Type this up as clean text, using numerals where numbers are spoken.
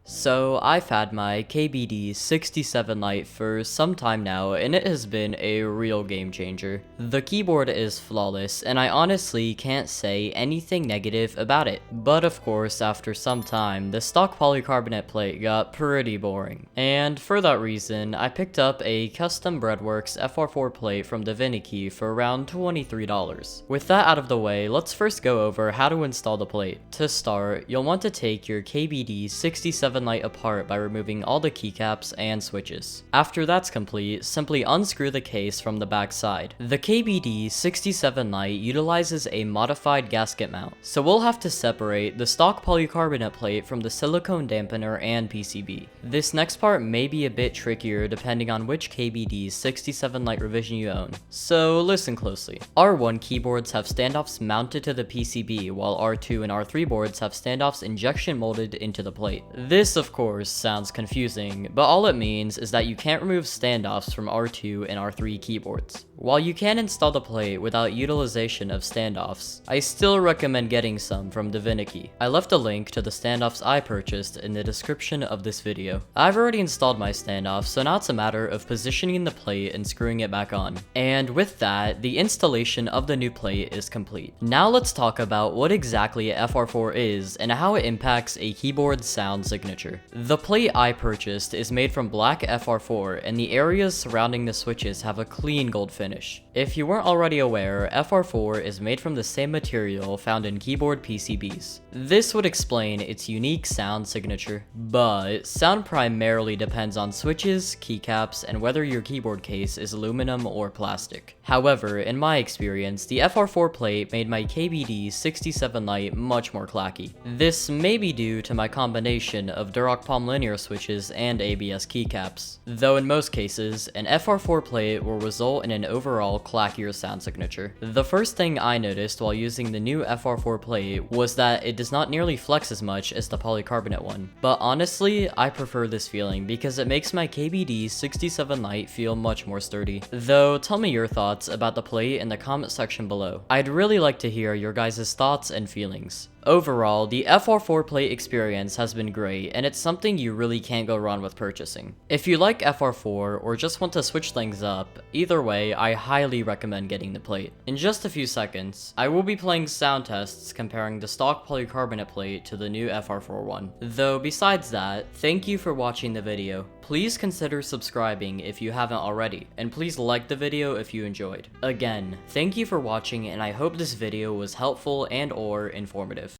So I've had my KBD67 Lite for some time now, and it has been a real game changer. The keyboard is flawless, and I honestly can't say anything negative about it. But of course, after some time, the stock polycarbonate plate got pretty boring. And for that reason, I picked up a custom Breadworks FR4 plate from Divinity for around $23. With that out of the way, let's first go over how to install the plate. To start, you'll want to take your KBD67 Lite apart by removing all the keycaps and switches. After that's complete, simply unscrew the case from the back side. The KBD67 Lite utilizes a modified gasket mount, so we'll have to separate the stock polycarbonate plate from the silicone dampener and PCB. This next part may be a bit trickier depending on which KBD67 Lite revision you own, so listen closely. R1 keyboards have standoffs mounted to the PCB, while R2 and R3 boards have standoffs injection molded into the plate. This, of course, sounds confusing, but all it means is that you can't remove standoffs from R2 and R3 keyboards. While you can install the plate without utilization of standoffs, I still recommend getting some from Divinity. I left a link to the standoffs I purchased in the description of this video. I've already installed my standoffs, so now it's a matter of positioning the plate and screwing it back on. And with that, the installation of the new plate is complete. Now let's talk about what exactly a FR4 is and how it impacts a keyboard sound signature. The plate I purchased is made from black FR4, and the areas surrounding the switches have a clean gold finish. If you weren't already aware, FR4 is made from the same material found in keyboard PCBs. This would explain its unique sound signature, but sound primarily depends on switches, keycaps, and whether your keyboard case is aluminum or plastic. However, in my experience, the FR4 plate made my KBD67 Lite much more clacky. This may be due to my combination of Durock palm linear switches and ABS keycaps, though in most cases, an FR4 plate will result in an overall clackier sound signature. The first thing I noticed while using the new FR4 plate was that it does not nearly flex as much as the polycarbonate one, but honestly, I prefer this feeling because it makes my KBD67 Lite feel much more sturdy. Though, tell me your thoughts about the plate in the comment section below. I'd really like to hear your guys' thoughts and feelings. Overall, the FR4 plate experience has been great, and it's something you really can't go wrong with purchasing. If you like FR4 or just want to switch things up, either way, I highly recommend getting the plate. In just a few seconds, I will be playing sound tests comparing the stock polycarbonate plate to the new FR4 one. Though besides that, thank you for watching the video. Please consider subscribing if you haven't already, and please like the video if you enjoyed. Again, thank you for watching, and I hope this video was helpful and or informative.